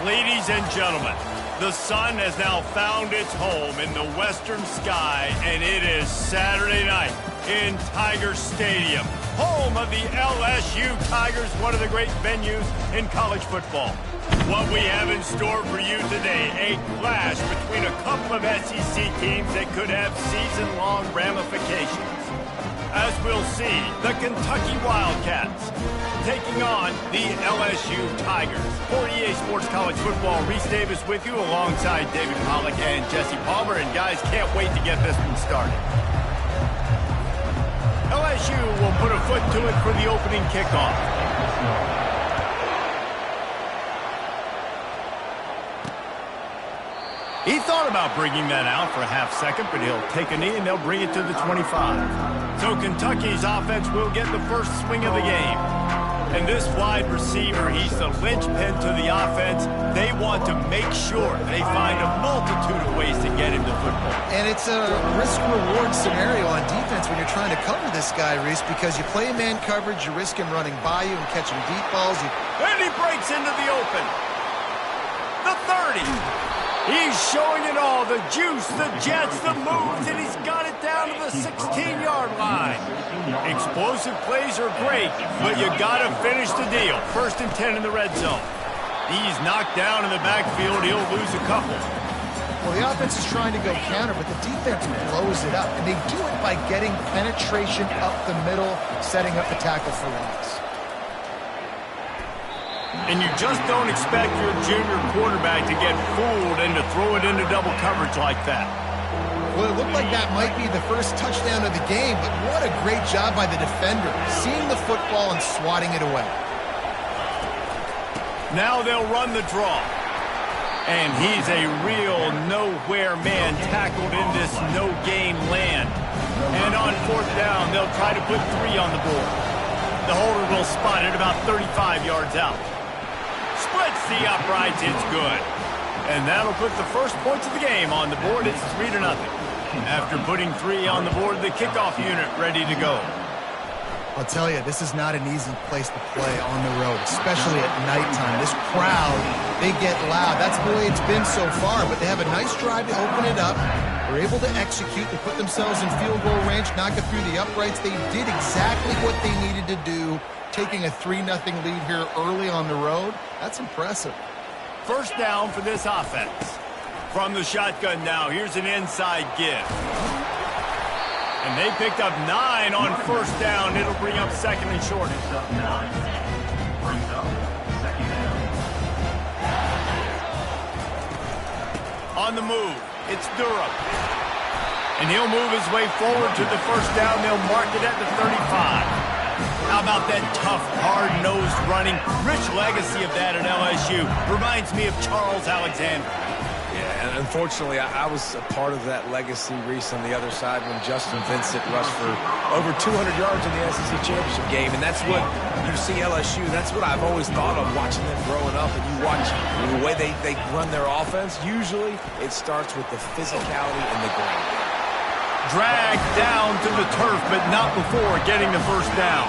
Ladies and gentlemen, the sun has now found its home in the western sky, and it is Saturday night in Tiger Stadium, home of the LSU Tigers, one of the great venues in college football. What we have in store for you today, a clash between a couple of SEC teams that could have season-long ramifications. As we'll see, the Kentucky Wildcats taking on the LSU Tigers. For EA Sports College Football, Reese Davis with you alongside David Pollack and Jesse Palmer. And guys, can't wait to get this one started. LSU will put a foot to it for the opening kickoff. He thought about bringing that out for a half second, but he'll take a knee and they'll bring it to the 25. So Kentucky's offense will get the first swing of the game. And this wide receiver, he's the linchpin to the offense. They want to make sure they find a multitude of ways to get him the football. And it's a risk-reward scenario on defense when you're trying to cover this guy, Reese, because you play man coverage, you risk him running by you and catching deep balls. And he breaks into the open. The 30. He's showing it all, the juice, the jets, the moves, and he's got it down to the 16-yard line. Explosive plays are great, but you got to finish the deal. 1st and 10 in the red zone. He's knocked down in the backfield. He'll lose a couple. Well, the offense is trying to go counter, but the defense blows it up, and they do it by getting penetration up the middle, setting up the tackle for loss. And you just don't expect your junior quarterback to get fooled and to throw it into double coverage like that. Well, it looked like that might be the first touchdown of the game, but what a great job by the defender, seeing the football and swatting it away. Now they'll run the draw. And he's a real nowhere man tackled in this no-gain land. And on 4th down, they'll try to put 3 on the board. The holder will spot it about 35 yards out. Splits the uprights, it's good. And that'll put the first points of the game on the board. It's 3-0. After putting 3 on the board, the kickoff unit ready to go. I'll tell you, this is not an easy place to play on the road, especially at nighttime. This crowd, they get loud. That's the way it's been so far, but they have a nice drive to open it up. They're able to execute and put themselves in field goal range, knock it through the uprights. They did exactly what they needed to do, taking a 3-0 lead here early on the road. That's impressive. 1st down for this offense. From the shotgun now, here's an inside give. And they picked up 9 on 1st down. It'll bring up 2nd and short. On the move, it's Durham. And he'll move his way forward to the 1st down. They'll mark it at the 35. How about that tough, hard-nosed running? Rich legacy of that at LSU. Reminds me of Charles Alexander. Yeah, and unfortunately, I was a part of that legacy, Reese, on the other side when Justin Vincent rushed for over 200 yards in the SEC Championship game. And that's what you see LSU. That's what I've always thought of watching them growing up. And you watch the way they run their offense. Usually, it starts with the physicality and the ground. Dragged down to the turf, but not before getting the 1st down.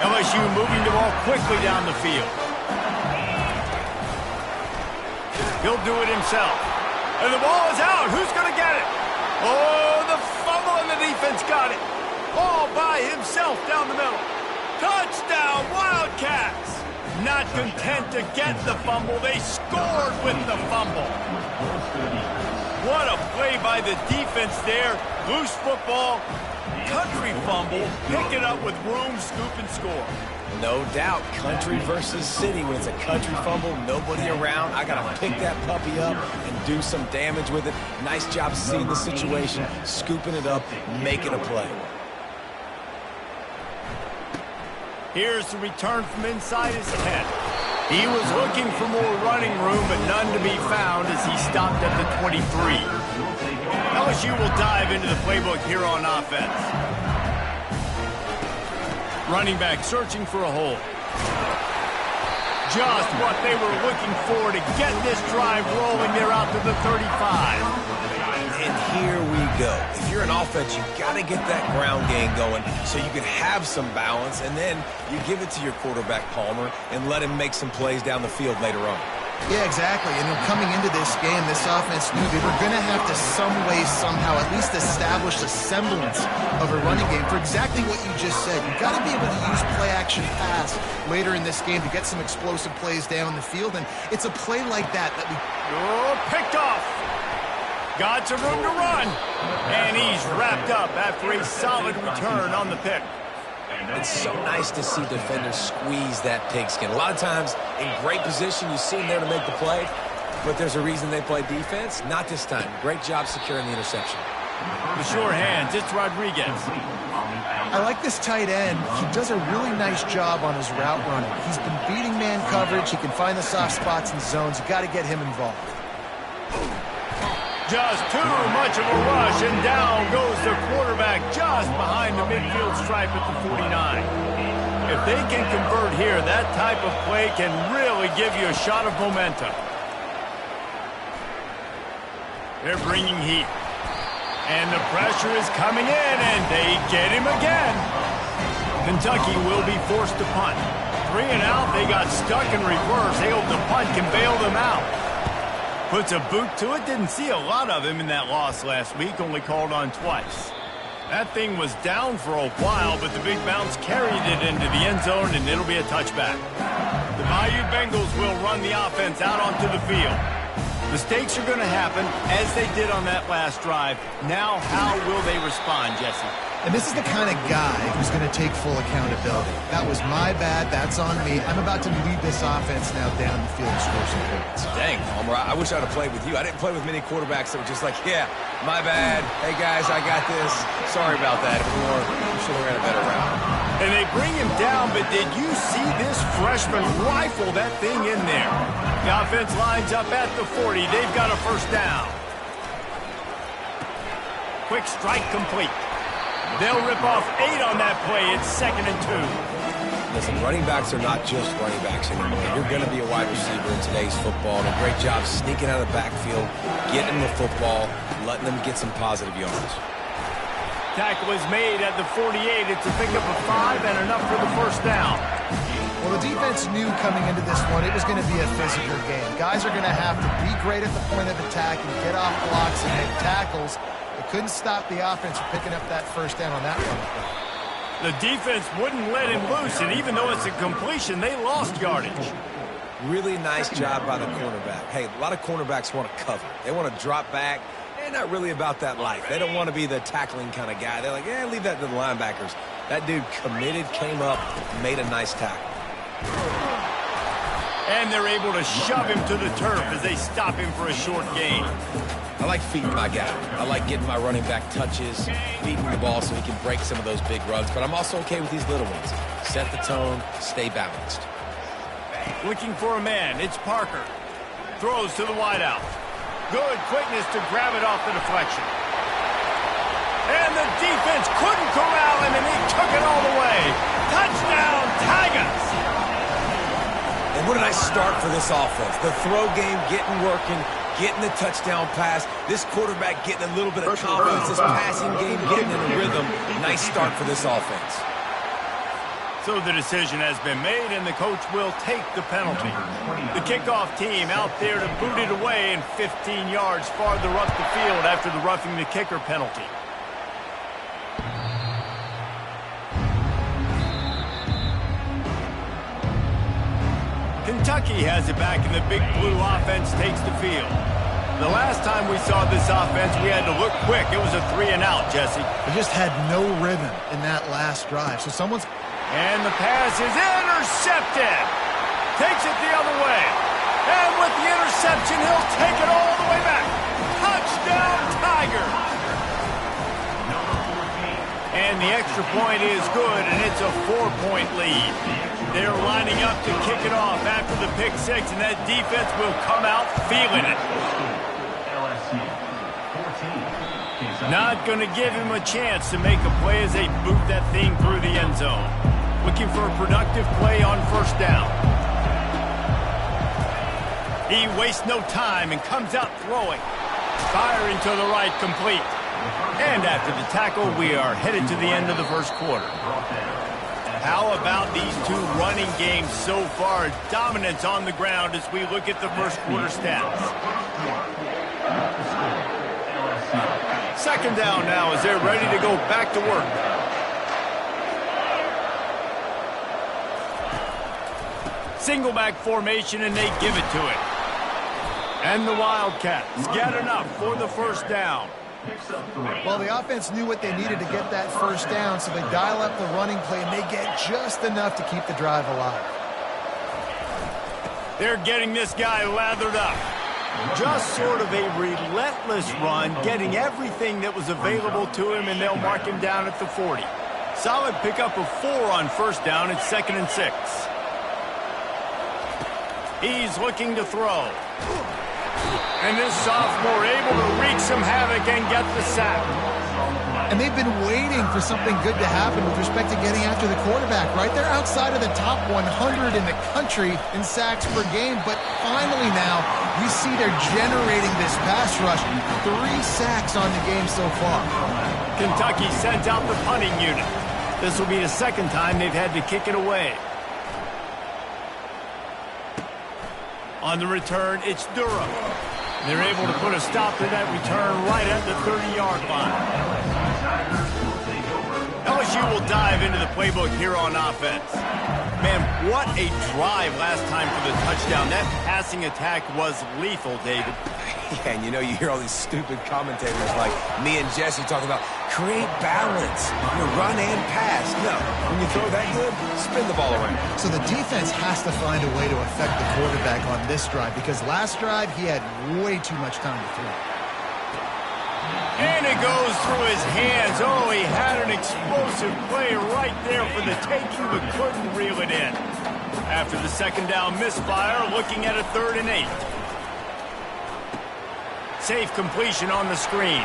LSU moving the ball quickly down the field. He'll do it himself. And the ball is out. Who's going to get it? Oh, the fumble, and the defense got it. All by himself down the middle. Touchdown, Wildcats. Not content to get the fumble, they scored with the fumble. What a play by the defense there. Loose football, country fumble, pick it up with room, scoop, and score. No doubt, country versus city. When it's a country fumble, nobody around, I got to pick that puppy up and do some damage with it. Nice job seeing the situation, scooping it up, making a play. Here's the return from inside his 10. He was looking for more running room, but none to be found as he stopped at the 23. LSU will dive into the playbook here on offense. Running back searching for a hole. Just what they were looking for to get this drive rolling. They're out to the 35. And here we go. If you're an offense, you got to get that ground game going so you can have some balance, and then you give it to your quarterback, Palmer, and let him make some plays down the field later on. Yeah, exactly. And coming into this game, this offense knew they were going to have to some way, somehow, at least establish a semblance of a running game for exactly what you just said. You've got to be able to use play-action pass later in this game to get some explosive plays down the field, and it's a play like that we... Oh, picked off. Got some room to run. And he's wrapped up after a solid return on the pick. It's so nice to see defenders squeeze that pigskin. A lot of times, in great position, you see them there to make the play, but there's a reason they play defense. Not this time. Great job securing the interception. The sure hands, it's Rodriguez. I like this tight end. He does a really nice job on his route running. He's been beating man coverage. He can find the soft spots and zones. You got to get him involved. Just too much of a rush, and down goes the quarterback just behind the midfield stripe at the 49. If they can convert here, that type of play can really give you a shot of momentum. They're bringing heat. And the pressure is coming in, and they get him again. Kentucky will be forced to punt. 3 and out, they got stuck in reverse. They hope the punt can bail them out. Puts a boot to it. Didn't see a lot of him in that loss last week. Only called on twice. That thing was down for a while, but the big bounce carried it into the end zone, and it'll be a touchback. The Bayou Bengals will run the offense out onto the field. Mistakes are going to happen, as they did on that last drive. Now, how will they respond, Jesse? And this is the kind of guy who's going to take full accountability. That was my bad. That's on me. I'm about to lead this offense now down the field and score some points. Dang, Palmer, I wish I'd have played with you. I didn't play with many quarterbacks that were just like, yeah, my bad. Hey, guys, I got this. Sorry about that. If we should have ran a better route. And they bring him down, but did you see this freshman rifle that thing in there? The offense lines up at the 40. They've got a first down. Quick strike complete. They'll rip off 8 on that play. It's 2nd and 2. Listen, running backs are not just running backs anymore. You're going to be a wide receiver in today's football. And a great job sneaking out of the backfield, getting the football, letting them get some positive yards. Tackle is made at the 48. It's a pickup of 5 and enough for the first down. Well, the defense knew coming into this one it was going to be a physical game. Guys are going to have to be great at the point of attack and get off blocks and make tackles. They couldn't stop the offense from picking up that first down on that run. The defense wouldn't let him loose, and even though it's a completion, they lost yardage. Really nice job by the cornerback. Hey, a lot of cornerbacks want to cover. They want to drop back. They're not really about that life. They don't want to be the tackling kind of guy. They're like, yeah, leave that to the linebackers. That dude committed, came up, made a nice tackle. And they're able to shove him to the turf as they stop him for a short gain. I like feeding my guy. I like getting my running back touches, feeding the ball so he can break some of those big runs. But I'm also okay with these little ones. Set the tone, stay balanced. Looking for a man. It's Parker. Throws to the wideout. Good quickness to grab it off the deflection. And the defense couldn't corral him, and he took it all the way. Touchdown, Tigers! And what a nice start for this offense. The throw game getting working, getting the touchdown pass. This quarterback getting a little bit of confidence. This passing game getting in a rhythm. Nice start for this offense. So the decision has been made, and the coach will take the penalty. The kickoff team out there to boot it away, and 15 yards farther up the field after the roughing the kicker penalty. Kentucky has it back, and the big blue offense takes the field. The last time we saw this offense, we had to look quick. It was a 3 and out, Jesse. They just had no rhythm in that last drive. So someone's... And the pass is intercepted. Takes it the other way. And with the interception, he'll take it all the way back. Touchdown, Tigers. And the extra point is good, and it's a 4-point lead. They're lining up to kick it off after the pick six, and that defense will come out feeling it. Not going to give him a chance to make a play as they boot that thing through the end zone. Looking for a productive play on first down. He wastes no time and comes out throwing. Firing to the right, complete. And after the tackle, we are headed to the end of the first quarter. How about these two running games so far? Dominance on the ground as we look at the first quarter stats. Second down now as they're ready to go back to work. Single back formation, and they give it to it. And the Wildcats get enough for the first down. Well, the offense knew what they needed to get that first down, so they dial up the running play, and they get just enough to keep the drive alive. They're getting this guy lathered up. Just sort of a relentless run, getting everything that was available to him, and they'll mark him down at the 40. Solid pickup of 4 on first down. It's 2nd and 6. He's looking to throw. And this sophomore able to wreak some havoc and get the sack. And they've been waiting for something good to happen with respect to getting after the quarterback, right? They're outside of the top 100 in the country in sacks per game, but finally now you see they're generating this pass rush. 3 sacks on the game so far. Kentucky sent out the punting unit. This will be the second time they've had to kick it away. On the return, it's Durham. They're able to put a stop to that return right at the 30-yard line. LSU will dive into the playbook here on offense. Man, what a drive last time for the touchdown. That passing attack was lethal, David. Yeah, and you know, you hear all these stupid commentators like me and Jesse talking about create balance, run and pass. No, when you throw that good, spin the ball around. So the defense has to find a way to affect the quarterback on this drive, because last drive he had way too much time to throw. And it goes through his hands. Oh, he had an explosive play right there for the taking, but couldn't reel it in. After the second down misfire, looking at a 3rd and 8. Safe completion on the screen.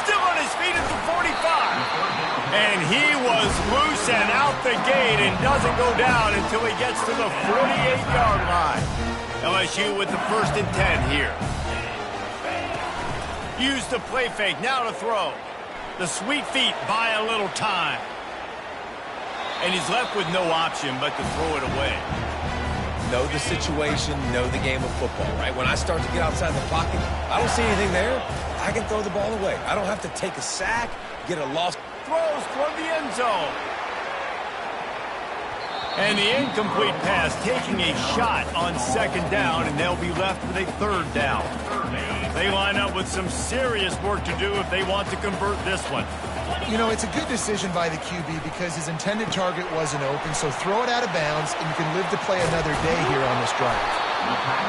Still on his feet at the 45. And he was loose and out the gate and doesn't go down until he gets to the 48-yard line. LSU with the 1st and 10 here. Use the play fake, now to throw. The sweet feet buy a little time. And he's left with no option but to throw it away. Know the situation, know the game of football, right? When I start to get outside the pocket, I don't see anything there, I can throw the ball away. I don't have to take a sack, get a loss. Throws toward the end zone. And the incomplete pass taking a shot on 2nd down, and they'll be left with a 3rd down. They line up with some serious work to do if they want to convert this one. You know, it's a good decision by the QB because his intended target wasn't open, so throw it out of bounds, and you can live to play another day here on this drive.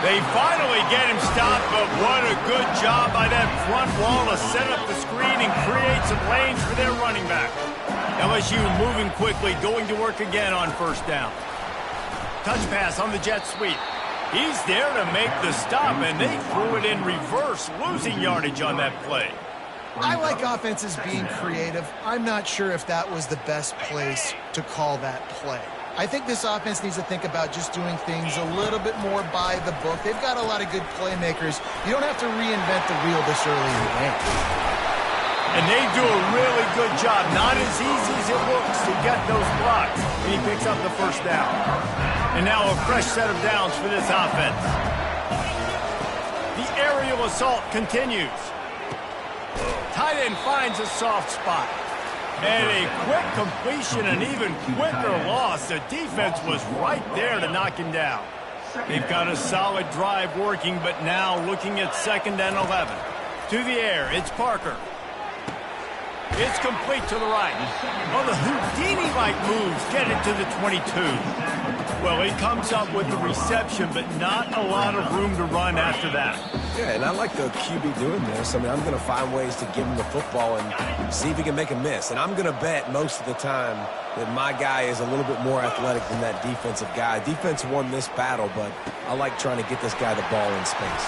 They finally get him stopped, but what a good job by that front wall to set up the screen and create some lanes for their running back. LSU moving quickly, going to work again on 1st down. Touch pass on the jet sweep. He's there to make the stop, and they threw it in reverse, losing yardage on that play. I like offenses being creative. I'm not sure if that was the best place to call that play. I think this offense needs to think about just doing things a little bit more by the book. They've got a lot of good playmakers. You don't have to reinvent the wheel this early in the game. And they do a really good job. Not as easy as it looks to get those blocks. And he picks up the 1st down. And now a fresh set of downs for this offense. The aerial assault continues. Tight end finds a soft spot. And a quick completion, an even quicker loss. The defense was right there to knock him down. They've got a solid drive working, but now looking at 2nd and 11. To the air, it's Parker. It's complete to the right. Well, the Houdini-like moves get it to the 22. Well, he comes up with the reception, but not a lot of room to run after that. Yeah, and I like the QB doing this. I mean, I'm going to find ways to give him the football and see if he can make a miss. And I'm going to bet most of the time that my guy is a little bit more athletic than that defensive guy. Defense won this battle, but I like trying to get this guy the ball in space.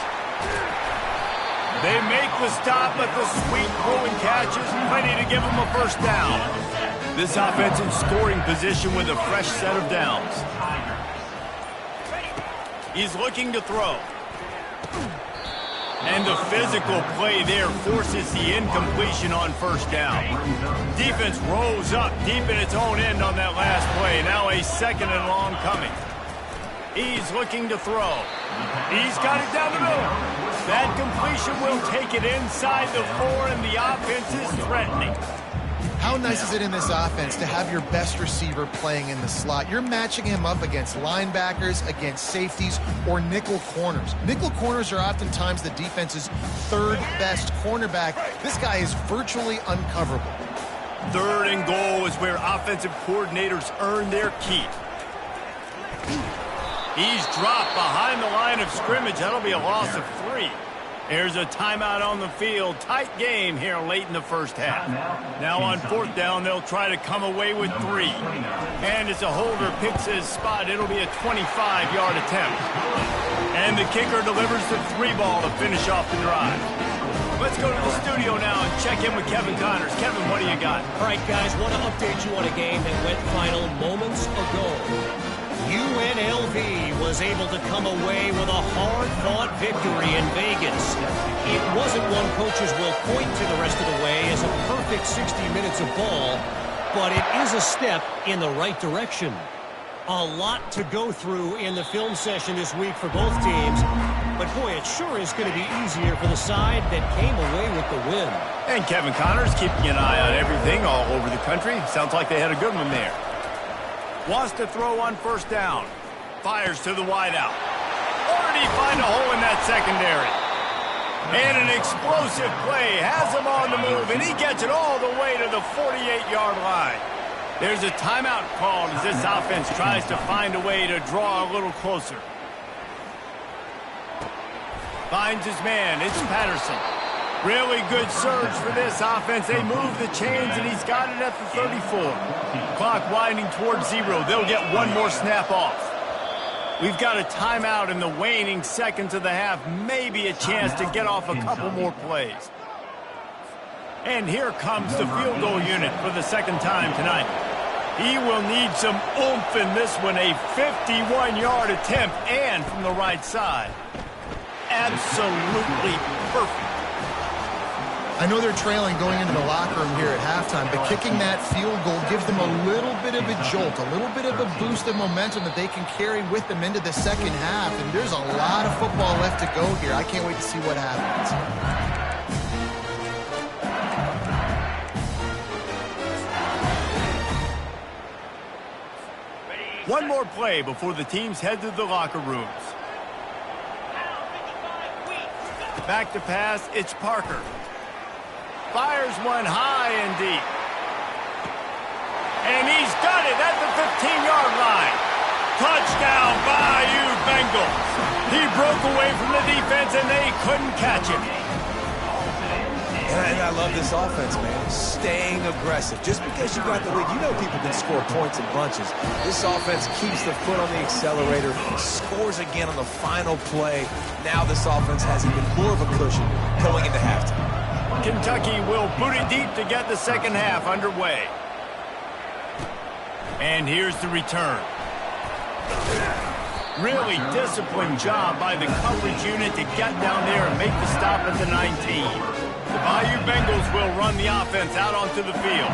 They make the stop, but the sweet throwing catch is plenty to give them a 1st down. This offense in scoring position with a fresh set of downs. He's looking to throw. And the physical play there forces the incompletion on first down. Defense rolls up deep in its own end on that last play. Now a 2nd and long coming. He's looking to throw. He's got it down the middle. That completion will take it inside the 4, and the offense is threatening. How nice is it in this offense to have your best receiver playing in the slot? You're matching him up against linebackers, against safeties, or nickel corners. Nickel corners are oftentimes the defense's 3rd best cornerback. This guy is virtually uncoverable. 3rd and goal is where offensive coordinators earn their keep. He's dropped behind the line of scrimmage. That'll be a loss of 3. There's a timeout on the field. Tight game here late in the first half. Now on 4th down, they'll try to come away with 3. And as a holder picks his spot, it'll be a 25-yard attempt. And the kicker delivers the 3 ball to finish off the drive. Let's go to the studio now and check in with Kevin Connors. Kevin, what do you got? All right, guys, want to update you on a game that went final moments ago. UNLV was able to come away with a hard-fought victory in Vegas. It wasn't one coaches will point to the rest of the way as a perfect 60 minutes of ball, but it is a step in the right direction. A lot to go through in the film session this week for both teams, but boy, it sure is going to be easier for the side that came away with the win. And Kevin Connors keeping an eye on everything all over the country. Sounds like they had a good one there. Wants to throw on 1st down. Fires to the wideout. Or did he find a hole in that secondary? And an explosive play has him on the move, and he gets it all the way to the 48-yard line. There's a timeout called as this offense tries to find a way to draw a little closer. Finds his man. It's Patterson. Really good surge for this offense. They move the chains, and he's got it at the 34. Clock winding towards 0. They'll get one more snap off. We've got a timeout in the waning seconds of the half. Maybe a chance to get off a couple more plays. And here comes the field goal unit for the 2nd time tonight. He will need some oomph in this one. A 51-yard attempt, and from the right side. Absolutely perfect. I know they're trailing going into the locker room here at halftime, but kicking that field goal gives them a little bit of a jolt, a little bit of a boost of momentum that they can carry with them into the 2nd half. And there's a lot of football left to go here. I can't wait to see what happens. One more play before the teams head to the locker rooms. Back to pass, it's Parker. Fires one high and deep. And he's got it at the 15-yard line. Touchdown, Bayou Bengals. He broke away from the defense, and they couldn't catch him. And I love this offense, man. Staying aggressive. Just because you got the lead, you know people can score points in bunches. This offense keeps the foot on the accelerator, scores again on the final play. Now this offense has even more of a cushion going into halftime. Kentucky will boot it deep to get the 2nd half underway. And here's the return. Really disciplined job by the coverage unit to get down there and make the stop at the 19. The Bayou Bengals will run the offense out onto the field.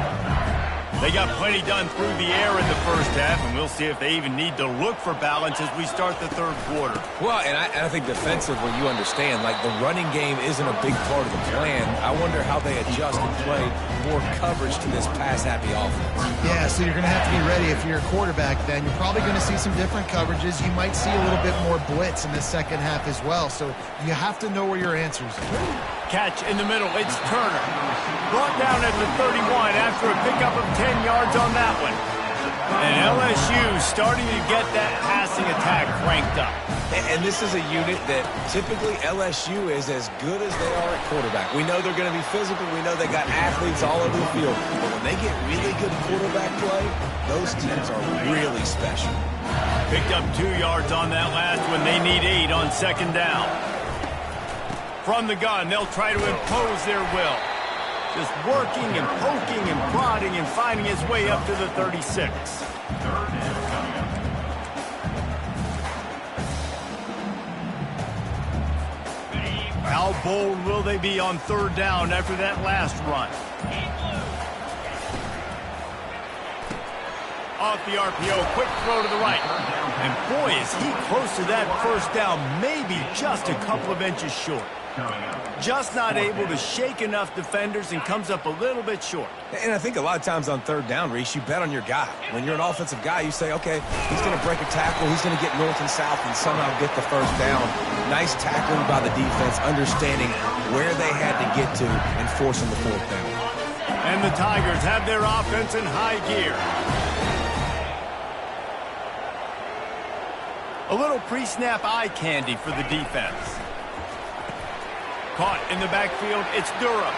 They got plenty done through the air in the first half, and we'll see if they even need to look for balance as we start the 3rd quarter. Well, and I think defensively, you understand, like the running game isn't a big part of the plan. I wonder how they adjust and play more coverage to this pass-happy offense. Yeah, so you're going to have to be ready if you're a quarterback then. You're probably going to see some different coverages. You might see a little bit more blitz in the 2nd half as well, so you have to know where your answers are. Catch in the middle, it's Turner. Brought down at the 31 after a pickup of 10 yards on that one. And LSU starting to get that passing attack cranked up. And this is a unit that typically LSU is as good as they are at quarterback. We know they're going to be physical. We know they got athletes all over the field. But when they get really good quarterback play, those teams are really special. Picked up 2 yards on that last one. They need 8 on 2nd down. From the gun, they'll try to impose their will. Just working and poking and prodding and finding his way up to the 36. How bold will they be on third down after that last run? Off the RPO, quick throw to the right. And boy, is he close to that first down, maybe just a couple of inches short. Just not able to shake enough defenders and comes up a little bit short. And I think a lot of times on third down, Reese, you bet on your guy. When you're an offensive guy, you say, okay, he's going to break a tackle, he's going to get north and south and somehow get the first down. Nice tackling by the defense, understanding where they had to get to and forcing the fourth down. And the Tigers have their offense in high gear. A little pre-snap eye candy for the defense. Caught in the backfield, it's Durham.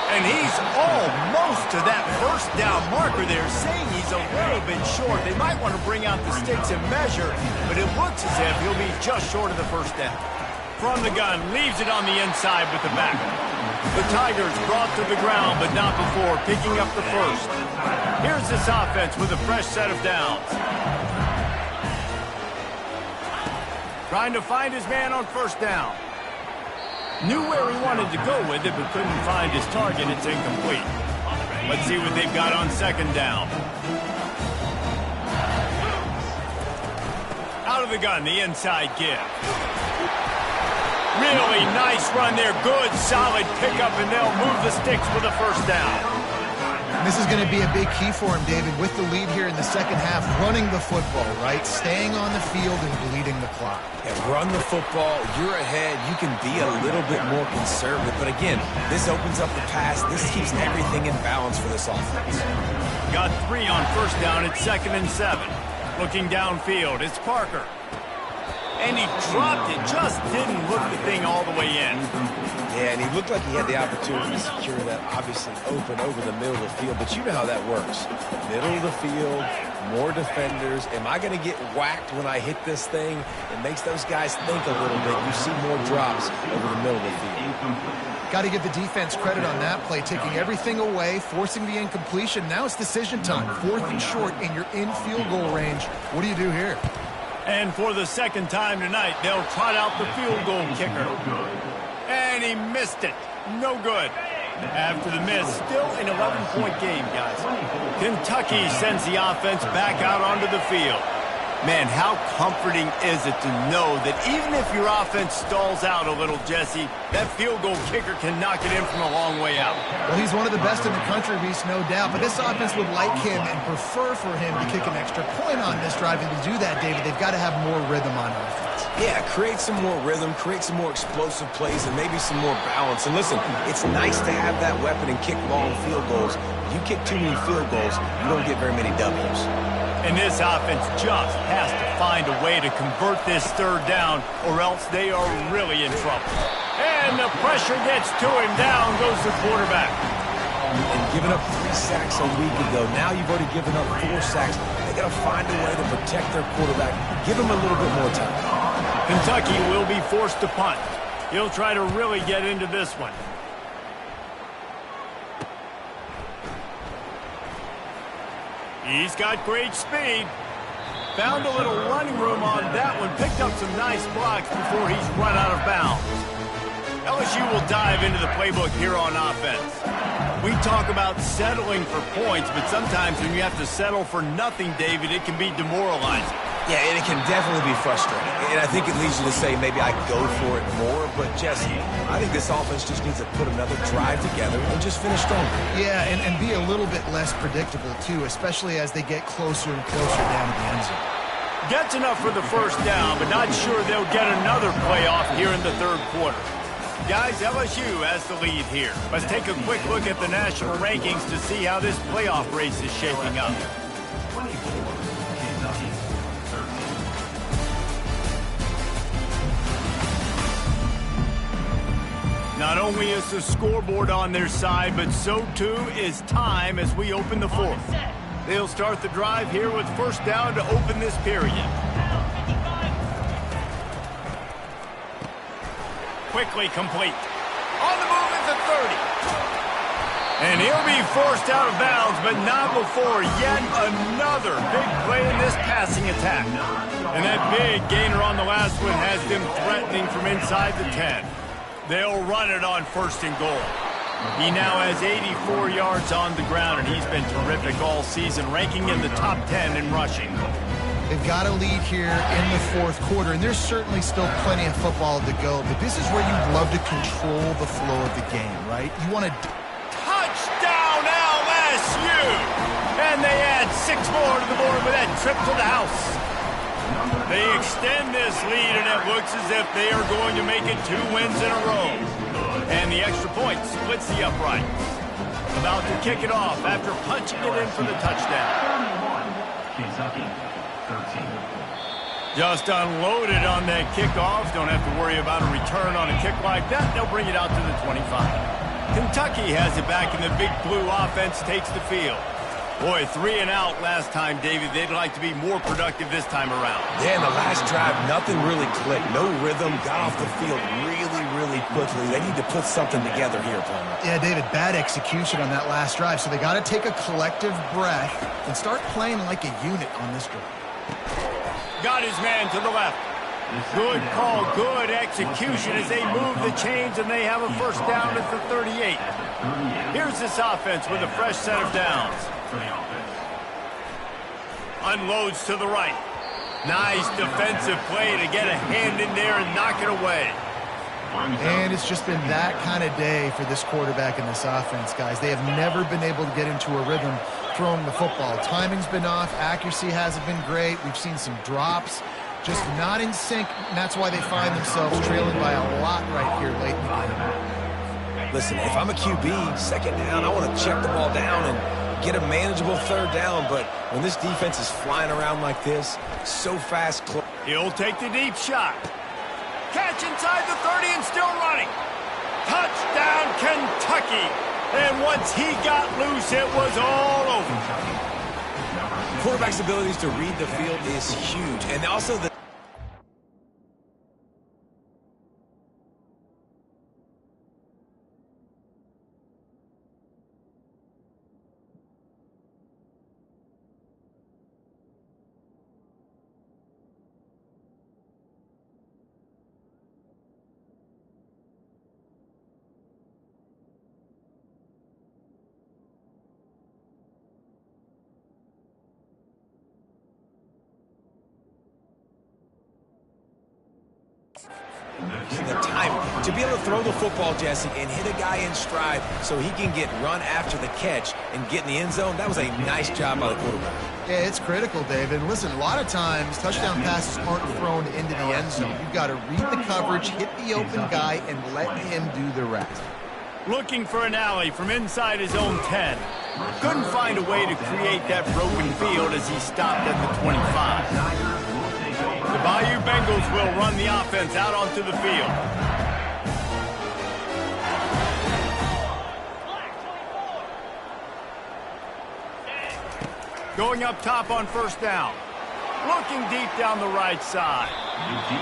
And he's almost to that first down marker there, saying he's a little bit short. They might want to bring out the sticks and measure, but it looks as if he'll be just short of the first down. From the gun, leaves it on the inside with the back. The Tigers brought to the ground, but not before picking up the first. Here's this offense with a fresh set of downs. Trying to find his man on first down. Knew where he wanted to go with it, but couldn't find his target. It's incomplete. Let's see what they've got on second down. Out of the gun, the inside give. Really nice run there. Good, solid pickup, and they'll move the sticks for the first down. This is going to be a big key for him, David, with the lead here in the second half, running the football, right? Staying on the field and bleeding the clock. Yeah, run the football. You're ahead. You can be a little bit more conservative. But again, this opens up the pass. This keeps everything in balance for this offense. Got 3 on first down at 2nd and 7. Looking downfield, it's Parker. And he dropped it, just didn't look the thing all the way in. Yeah, and he looked like he had the opportunity to secure that, obviously open over the middle of the field. But you know how that works. Middle of the field, more defenders. Am I going to get whacked when I hit this thing? It makes those guys think a little bit. You see more drops over the middle of the field. Got to give the defense credit on that play, taking everything away, forcing the incompletion. Now it's decision time. 4th and short, and you're in field goal range. What do you do here? And for the second time tonight, they'll trot out the field goal kicker. And he missed it. No good. After the miss, still an 11-point game, guys. Kentucky sends the offense back out onto the field. Man, how comforting is it to know that even if your offense stalls out a little, Jesse, that field goal kicker can knock it in from a long way out. Well, he's one of the best in the country, Reese, no doubt. But this offense would like him and prefer for him to kick an extra point on this drive. And to do that, David, they've got to have more rhythm on offense. Yeah, create some more rhythm, create some more explosive plays, and maybe some more balance. And listen, it's nice to have that weapon and kick long field goals. You kick too many field goals, you don't get very many W's. And this offense just has to find a way to convert this third down, or else they are really in trouble. And the pressure gets to him. Down goes the quarterback. And giving up 3 sacks a week ago, now you've already given up 4 sacks. They got to find a way to protect their quarterback. Give him a little bit more time. Kentucky will be forced to punt. He'll try to really get into this one. He's got great speed. Found a little running room on that one. Picked up some nice blocks before he's run out of bounds. LSU will dive into the playbook here on offense. We talk about settling for points, but sometimes when you have to settle for nothing, David, it can be demoralizing. Yeah, and it can definitely be frustrating. And I think it leads you to say maybe I go for it more. But, Jesse, I think this offense just needs to put another drive together and just finish stronger. Yeah, and be a little bit less predictable, too, especially as they get closer and closer down to the end zone. Gets enough for the first down, but not sure they'll get another playoff here in the third quarter. Guys, LSU has the lead here. Let's take a quick look at the national rankings to see how this playoff race is shaping up. Not only is the scoreboard on their side, but so too is time as we open the fourth. They'll start the drive here with first down to open this period. Quickly complete. On the move at the 30. And he'll be forced out of bounds, but not before yet another big play in this passing attack. And that big gainer on the last one has them threatening from inside the 10. They'll run it on 1st and goal. He now has 84 yards on the ground, and he's been terrific all season, ranking in the top 10 in rushing. They've got a lead here in the 4th quarter, and there's certainly still plenty of football to go, but this is where you'd love to control the flow of the game, right? You want to... Touchdown LSU! And they add 6 more to the board with that trip to the house. They extend this lead, and it looks as if they are going to make it 2 wins in a row. And the extra point splits the uprights. About to kick it off after punching it in for the touchdown. Kentucky, 13. Just unloaded on that kickoff. Don't have to worry about a return on a kick like that. They'll bring it out to the 25. Kentucky has it back, and the big blue offense takes the field. Boy, 3 and out last time, David. They'd like to be more productive this time around. Yeah, in the last drive, nothing really clicked. No rhythm, got off the field really quickly. They need to put something together here, Palmer. Yeah, David, bad execution on that last drive, so they got to take a collective breath and start playing like a unit on this drive. Got his man to the left. Good call, good execution as they move the chains, and they have a 1st down at the 38. Here's this offense with a fresh set of downs. Unloads to the right. Nice defensive play to get a hand in there and knock it away. And it's just been that kind of day for this quarterback and this offense, guys. They have never been able to get into a rhythm throwing the football. Timing's been off. Accuracy hasn't been great. We've seen some drops. Just not in sync, and that's why they find themselves trailing by a lot right here late in the game. Listen, if I'm a QB, 2nd down, I want to check the ball down and get a manageable 3rd down, but when this defense is flying around like this, so fast... He'll take the deep shot. Catch inside the 30 and still running. Touchdown, Kentucky. And once he got loose, it was all over. Quarterback's abilities to read the field is huge, and also the... the timing. To be able to throw the football, Jesse, and hit a guy in stride so he can get run after the catch and get in the end zone, that was a nice job by the quarterback. Yeah, it's critical, David. Listen, a lot of times touchdown passes aren't thrown into the end zone. You've got to read the coverage, hit the open guy, and let him do the rest. Looking for an alley from inside his own 10. Couldn't find a way to create that broken field as he stopped at the 25. The Bayou Bengals will run the offense out onto the field. Going up top on 1st down. Looking deep down the right side.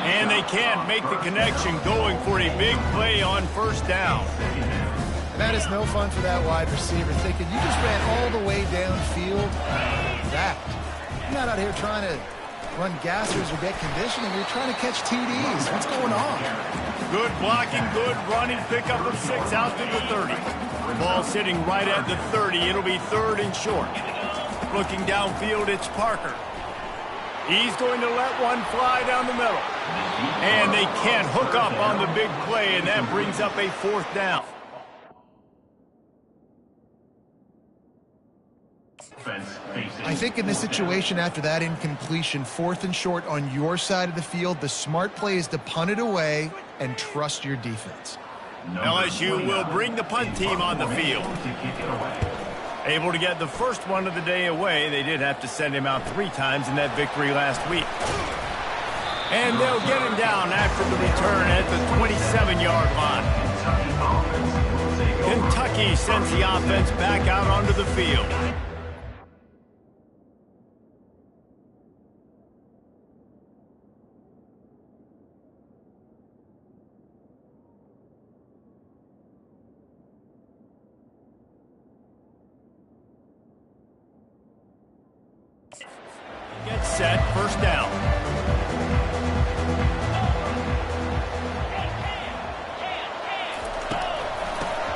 And they can't make the connection, going for a big play on 1st down. That is no fun for that wide receiver, thinking you just ran all the way downfield. That. You're not out here trying to run gassers or get conditioning. You're trying to catch TDs. What's going on? Good blocking, good running, pickup of 6 out to the 30. The ball sitting right at the 30. It'll be 3rd and short. Looking downfield, it's Parker. He's going to let one fly down the middle. And they can't hook up on the big play, and that brings up a 4th down. I think in this situation after that incompletion, 4th and short on your side of the field, the smart play is to punt it away and trust your defense. LSU will bring the punt team on the field. Able to get the first one of the day away. They did have to send him out 3 times in that victory last week. And they'll get him down after the return at the 27-yard line. Kentucky sends the offense back out onto the field. Get set, first down.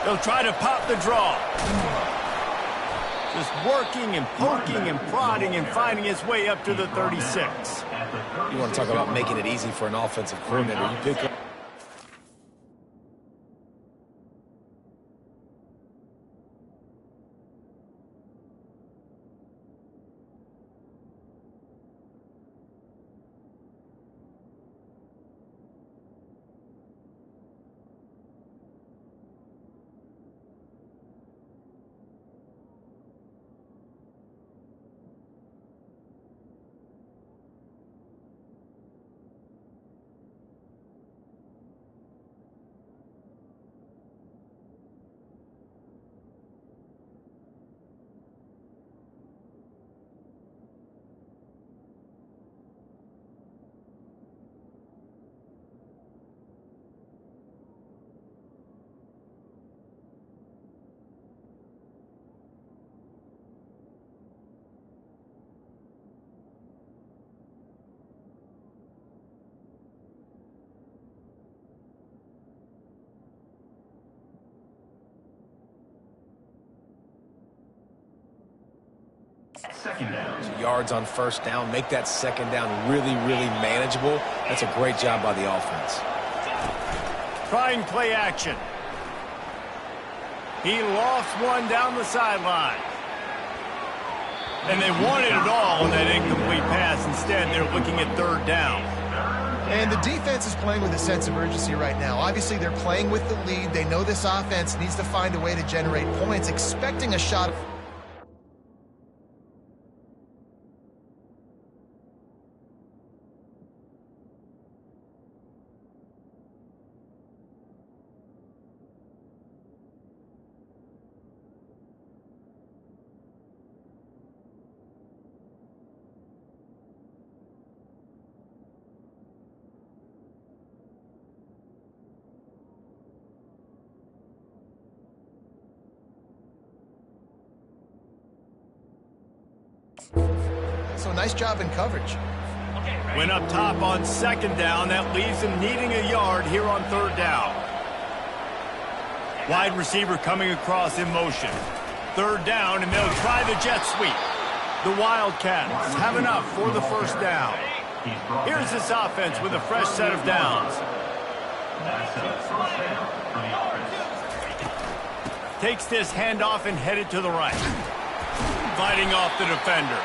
They'll try to pop the draw. Just working and poking and prodding and finding his way up to the 36. You want to talk about making it easy for an offensive coordinator. You pick up. Second down. Yards on first down. Make that second down really, really manageable. That's a great job by the offense. Trying play action. He lofts one down the sideline. And they wanted it all on that incomplete pass. Instead, they're looking at third down. And the defense is playing with a sense of urgency right now. Obviously, they're playing with the lead. They know this offense needs to find a way to generate points, expecting a shot. So nice job in coverage. Went up top on second down. That leaves him needing a yard here on third down. Wide receiver coming across in motion. Third down, and they'll try the jet sweep. The Wildcats have enough for the first down. Here's this offense with a fresh set of downs. That's a first down for the offense. Takes this handoff and headed to the right. Fighting off the defender.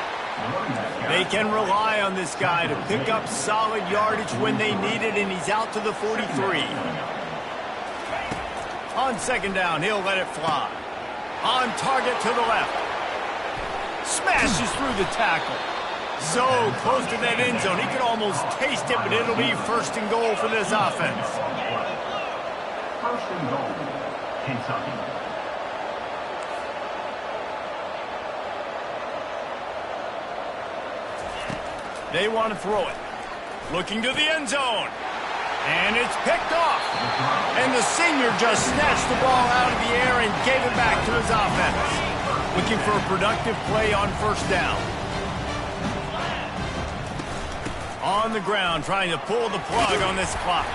They can rely on this guy to pick up solid yardage when they need it, and he's out to the 43. On second down, he'll let it fly. On target to the left. Smashes through the tackle. So close to that end zone. He could almost taste it, but it'll be first and goal for this offense. First and goal, Kentucky. They want to throw it. Looking to the end zone. And it's picked off. And the senior just snatched the ball out of the air and gave it back to his offense. Looking for a productive play on first down. On the ground, trying to pull the plug on this clock.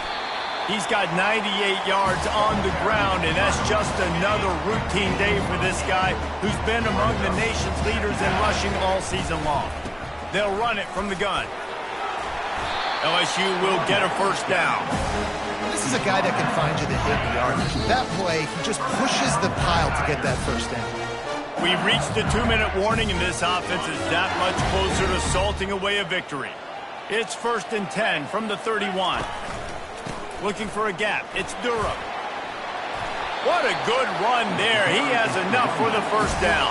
He's got 98 yards on the ground, and that's just another routine day for this guy who's been among the nation's leaders in rushing all season long. They'll run it from the gun. LSU will get a first down. This is a guy that can find you the hit yardage. That play, he just pushes the pile to get that first down. We've reached the 2-minute warning, and this offense is that much closer to salting away a victory. It's 1st and 10 from the 31. Looking for a gap. It's Durham. What a good run there. He has enough for the first down.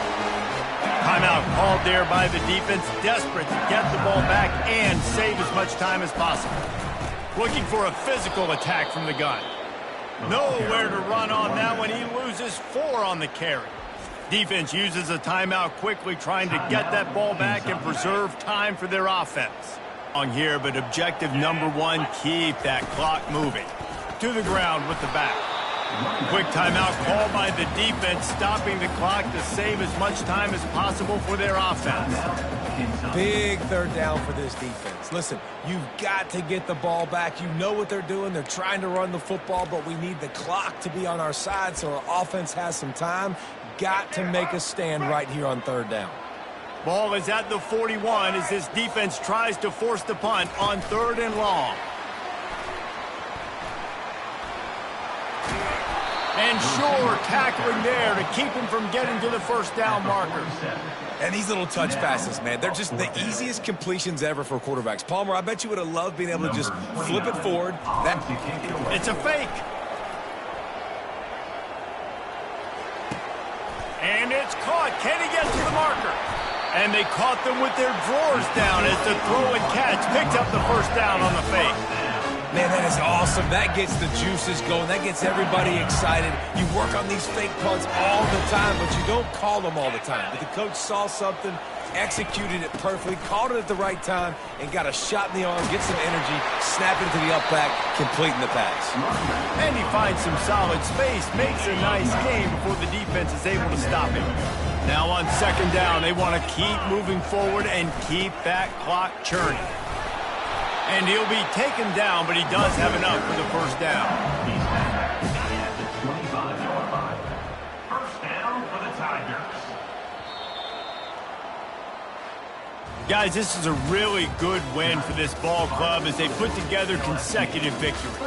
Timeout called there by the defense, desperate to get the ball back and save as much time as possible. Looking for a physical attack from the gun. Nowhere to run on that one. He loses 4 on the carry. Defense uses a timeout quickly, trying to get that ball back and preserve time for their offense. On here, but objective number 1, keep that clock moving. To the ground with the back. Quick timeout called by the defense, stopping the clock to save as much time as possible for their offense. Big third down for this defense. Listen, you've got to get the ball back. You know what they're doing. They're trying to run the football, but we need the clock to be on our side so our offense has some time. Got to make a stand right here on third down. Ball is at the 41 as this defense tries to force the punt on 3rd and long. And sure, tackling there to keep him from getting to the first down marker. And these little touch passes, man, they're just the easiest completions ever for quarterbacks. Palmer, I bet you would have loved being able to just flip it forward. It's a fake. And it's caught. Can he get to the marker? And they caught them with their drawers down as the throw and catch picked up the first down on the fake. Man, that is awesome. That gets the juices going. That gets everybody excited. You work on these fake punts all the time, but you don't call them all the time. But the coach saw something, executed it perfectly, called it at the right time, and got a shot in the arm, get some energy, snap it to the up back, completing the pass. And he finds some solid space, makes a nice game before the defense is able to stop him. Now on 2nd down, they want to keep moving forward and keep that clock churning. And he'll be taken down, but he does have enough for the first down. He's back at the 25-yard line. First down for the Tigers. Guys, this is a really good win for this ball club as they put together consecutive victories.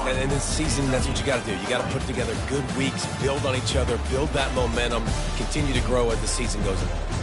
And in this season, that's what you got to do. You got to put together good weeks, build on each other, build that momentum, continue to grow as the season goes along.